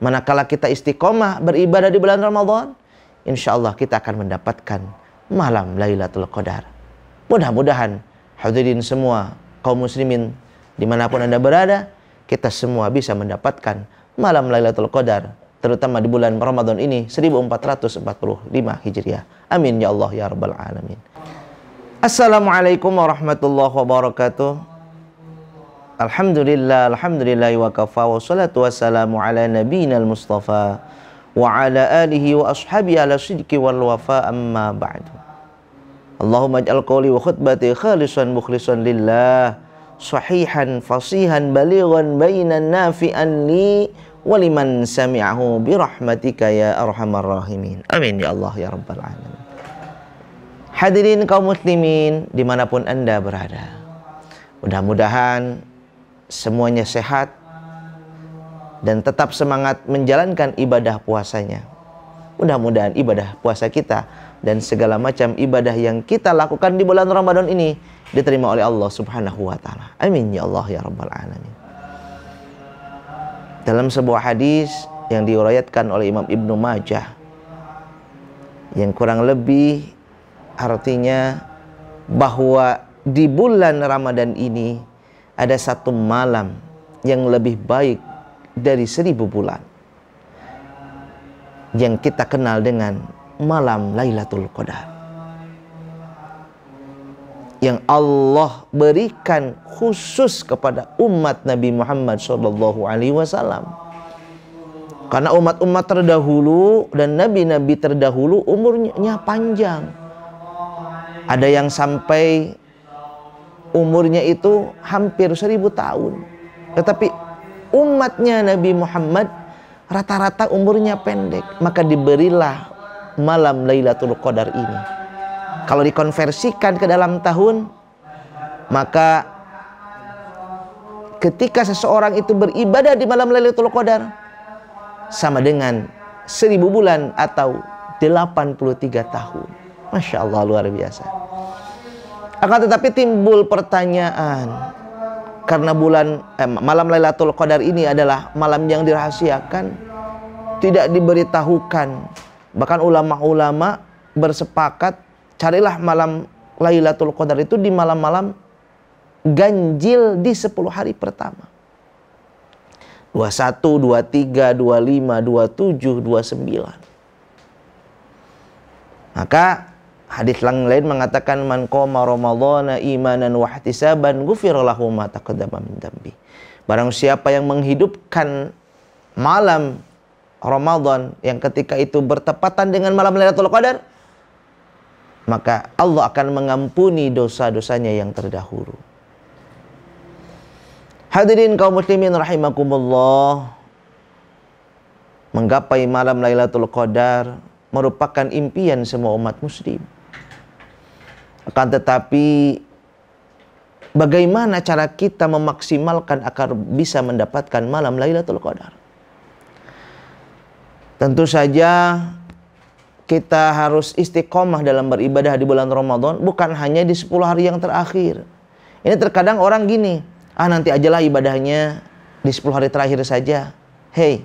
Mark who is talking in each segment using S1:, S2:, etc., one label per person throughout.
S1: Manakala kita istiqomah beribadah di bulan Ramadan, insya Allah kita akan mendapatkan malam Lailatul Qadar. Mudah-mudahan hadirin semua kaum muslimin dimanapun Anda berada, kita semua bisa mendapatkan malam Lailatul Qadar, terutama di bulan Ramadan ini 1445 Hijriah. Amin ya Allah ya Rabbal Alamin. Assalamualaikum warahmatullahi wabarakatuh. Alhamdulillah, alhamdulillahi wa kafa, wa salatu wassalamu ala nabiyina al-mustafa wa ala alihi wa ashabihi ala sidqi wal wafa, amma ba'du. Allahumma ij'al qawli wa khutbati khalisan mukhlisan lillah, sahihan fasihan balighan bainan nafi'an li wa liman sami'ahu bi rahmatika ya arhamar rahimin. Amin ya Allah ya Rabbal Alamin. Hadirin kaum muslimin dimanapun Anda berada, mudah-mudahan semuanya sehat dan tetap semangat menjalankan ibadah puasanya. Mudah-mudahan ibadah puasa kita dan segala macam ibadah yang kita lakukan di bulan Ramadan ini diterima oleh Allah Subhanahu wa taala. Amin ya Allah ya Rabbal Alamin. Dalam sebuah hadis yang diriwayatkan oleh Imam Ibnu Majah, yang kurang lebih artinya bahwa di bulan Ramadan ini ada satu malam yang lebih baik dari 1000 bulan, yang kita kenal dengan malam Lailatul Qadar, yang Allah berikan khusus kepada umat Nabi Muhammad SAW. Karena umat-umat terdahulu dan nabi-nabi terdahulu umurnya panjang. Ada yang sampai umurnya itu hampir 1000 tahun. Tetapi umatnya Nabi Muhammad rata-rata umurnya pendek. Maka diberilah malam Lailatul Qadar ini. Kalau dikonversikan ke dalam tahun, maka ketika seseorang itu beribadah di malam Lailatul Qadar, sama dengan 1000 bulan atau 83 tahun. Masya Allah, luar biasa. Akan tetapi timbul pertanyaan, karena malam Lailatul Qadar ini adalah malam yang dirahasiakan, tidak diberitahukan. Bahkan ulama-ulama bersepakat, carilah malam Lailatul Qadar itu di malam-malam ganjil di 10 hari pertama. 21, 23, 25, 27, 29. Maka hadis lain mengatakan, man qoma ramadhana imanan wa ihtisaban ghufira lahu ma taqaddama min dambi. Barang siapa yang menghidupkan malam Ramadan yang ketika itu bertepatan dengan malam Lailatul Qadar, maka Allah akan mengampuni dosa-dosanya yang terdahulu. Hadirin kaum muslimin rahimakumullah, menggapai malam Lailatul Qadar merupakan impian semua umat muslim. Akan tetapi bagaimana cara kita memaksimalkan agar bisa mendapatkan malam Lailatul Qadar? Tentu saja kita harus istiqomah dalam beribadah di bulan Ramadan, bukan hanya di 10 hari yang terakhir. Ini terkadang orang gini, nanti ajalah ibadahnya di 10 hari terakhir saja. Hey,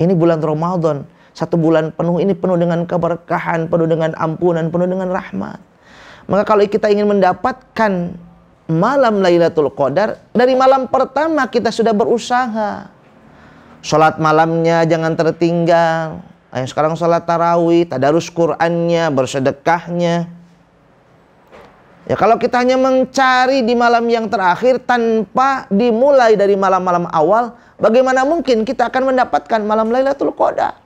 S1: ini bulan Ramadan, 1 bulan penuh ini penuh dengan keberkahan, penuh dengan ampunan, penuh dengan rahmat. Maka kalau kita ingin mendapatkan malam Lailatul Qadar, dari malam pertama kita sudah berusaha. Sholat malamnya jangan tertinggal. Ayo sekarang sholat tarawih, tadarus Qur'annya, bersedekahnya. Ya kalau kita hanya mencari di malam yang terakhir tanpa dimulai dari malam-malam awal, bagaimana mungkin kita akan mendapatkan malam Lailatul Qadar?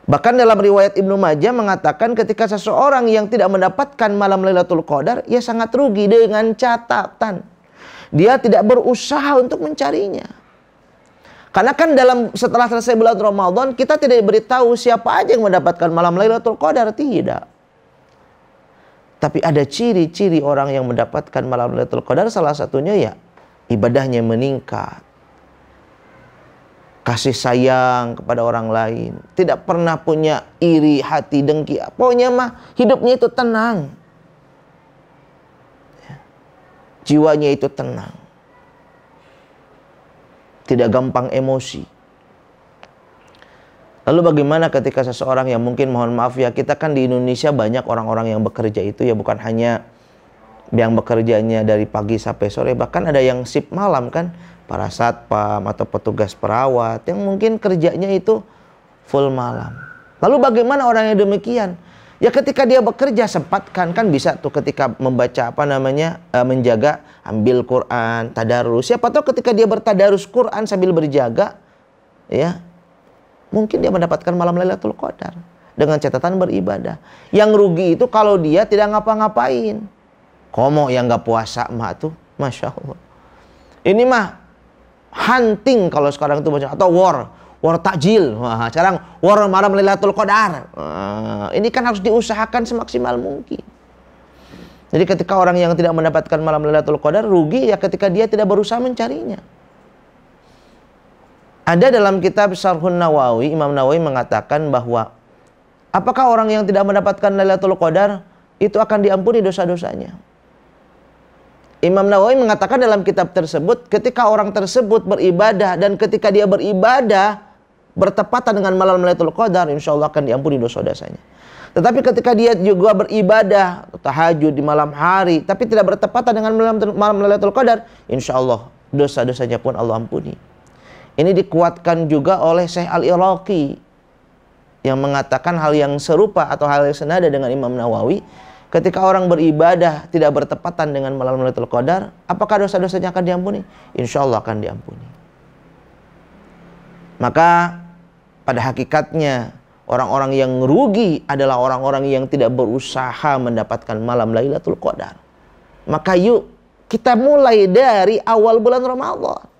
S1: Bahkan dalam riwayat Ibnu Majah mengatakan ketika seseorang yang tidak mendapatkan malam Lailatul Qadar, ia sangat rugi dengan catatan dia tidak berusaha untuk mencarinya. Karena kan setelah selesai bulan Ramadan, kita tidak diberitahu siapa aja yang mendapatkan malam Lailatul Qadar, tidak. Tapi ada ciri-ciri orang yang mendapatkan malam Lailatul Qadar, salah satunya ya ibadahnya meningkat, kasih sayang kepada orang lain, tidak pernah punya iri, hati, dengki. Pokoknya mah hidupnya itu tenang, jiwanya itu tenang. tidak gampang emosi. Lalu bagaimana ketika seseorang yang mungkin, mohon maaf ya, kita kan di Indonesia banyak orang-orang yang bekerja itu ya bukan hanya yang bekerjanya dari pagi sampai sore, bahkan ada yang shift malam kan, para satpam atau petugas perawat yang mungkin kerjanya itu full malam. Lalu bagaimana orang yang demikian? Ya ketika dia bekerja sempatkan, kan bisa tuh ketika membaca menjaga, ambil Quran, tadarus. Siapa tahu ketika dia bertadarus Quran sambil berjaga, ya mungkin dia mendapatkan malam Lailatul Qadar dengan catatan beribadah. Yang rugi itu kalau dia tidak ngapa-ngapain. Komo yang nggak puasa mah tuh, Masya Allah. Ini mah hunting kalau sekarang itu baca, atau war takjil. Wah, sekarang war malam Lailatul Qadar. Ini kan harus diusahakan semaksimal mungkin. Jadi ketika orang yang tidak mendapatkan malam Lailatul Qadar rugi ya ketika dia tidak berusaha mencarinya. Ada dalam kitab Syarhun Nawawi, Imam Nawawi mengatakan bahwa apakah orang yang tidak mendapatkan Lailatul Qadar itu akan diampuni dosa-dosanya. Imam Nawawi mengatakan dalam kitab tersebut, ketika orang tersebut beribadah dan ketika dia beribadah bertepatan dengan malam Lailatul Qadar, insya Allah akan diampuni dosa-dosanya. Tetapi ketika dia juga beribadah tahajud di malam hari tapi tidak bertepatan dengan malam Lailatul Qadar, insya Allah dosa-dosanya pun Allah ampuni. Ini dikuatkan juga oleh Syekh Al-Iraqi yang mengatakan hal yang serupa atau hal yang senada dengan Imam Nawawi. Ketika orang beribadah tidak bertepatan dengan malam Lailatul Qadar, apakah dosa-dosanya akan diampuni? Insya Allah akan diampuni. Maka pada hakikatnya orang-orang yang rugi adalah orang-orang yang tidak berusaha mendapatkan malam Lailatul Qadar. Maka yuk kita mulai dari awal bulan Ramadan.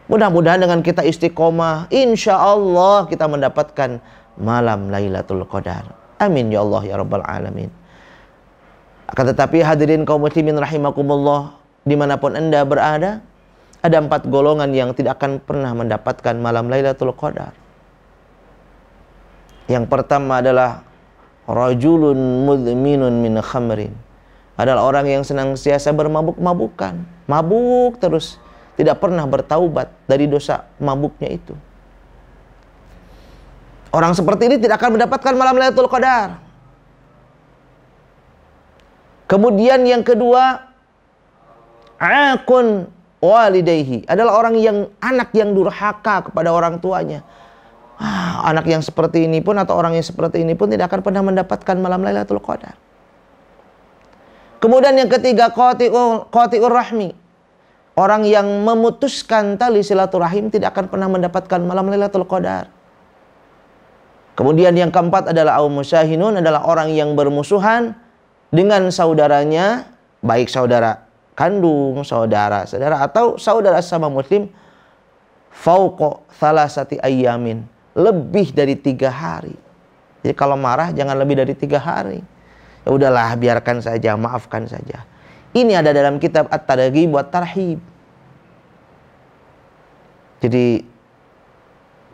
S1: Mudah-mudahan dengan kita istiqomah, insya Allah kita mendapatkan malam Lailatul Qadar. Amin ya Allah ya Rabbal Alamin. Akan tetapi hadirin kaum muslimin rahimakumullah, dimanapun anda berada, ada 4 golongan yang tidak akan pernah mendapatkan malam Lailatul Qadar. Yang pertama adalah rajulun mudminun min khamrin. Adalah orang yang senantiasa bermabuk-mabukan, mabuk terus, tidak pernah bertaubat dari dosa mabuknya itu. Orang seperti ini tidak akan mendapatkan malam Lailatul Qadar. Kemudian yang kedua, aqun walidayhi, adalah orang yang anak yang durhaka kepada orang tuanya. Anak yang seperti ini pun atau orang yang seperti ini pun tidak akan pernah mendapatkan malam Lailatul Qadar. Kemudian yang ketiga, qati'ur rahmi, orang yang memutuskan tali silaturahim tidak akan pernah mendapatkan malam Lailatul Qadar. Kemudian yang keempat adalah musyahinun, adalah orang yang bermusuhan dengan saudaranya, baik saudara kandung, saudara atau saudara sama muslim, fauqa thalathati ayyamin, lebih dari 3 hari. Jadi kalau marah jangan lebih dari 3 hari. Ya udahlah, biarkan saja, maafkan saja. Ini ada dalam kitab At-Targhib wa Tarhib. Jadi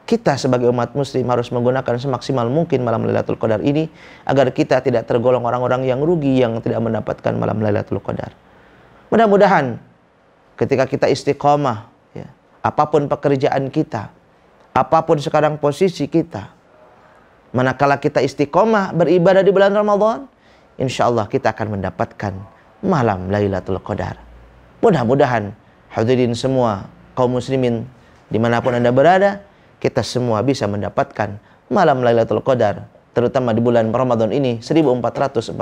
S1: kita sebagai umat muslim harus menggunakan semaksimal mungkin malam Lailatul Qadar ini agar kita tidak tergolong orang-orang yang rugi yang tidak mendapatkan malam Lailatul Qadar. Mudah-mudahan ketika kita istiqomah, ya, apapun pekerjaan kita, apapun sekarang posisi kita, manakala kita istiqomah beribadah di bulan Ramadan, insya Allah kita akan mendapatkan malam Lailatul Qadar. Mudah-mudahan hadirin semua kaum muslimin dimanapun anda berada, kita semua bisa mendapatkan malam Lailatul Qadar, terutama di bulan Ramadan ini 1445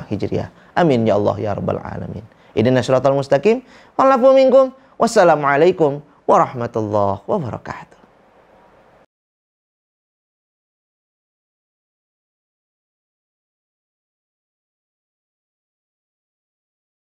S1: Hijriah. Amin ya Allah ya Rabbal Alamin. Ihdinas siratal mustaqim. Wa'alafu minkum. Wassalamualaikum warahmatullahi wabarakatuh.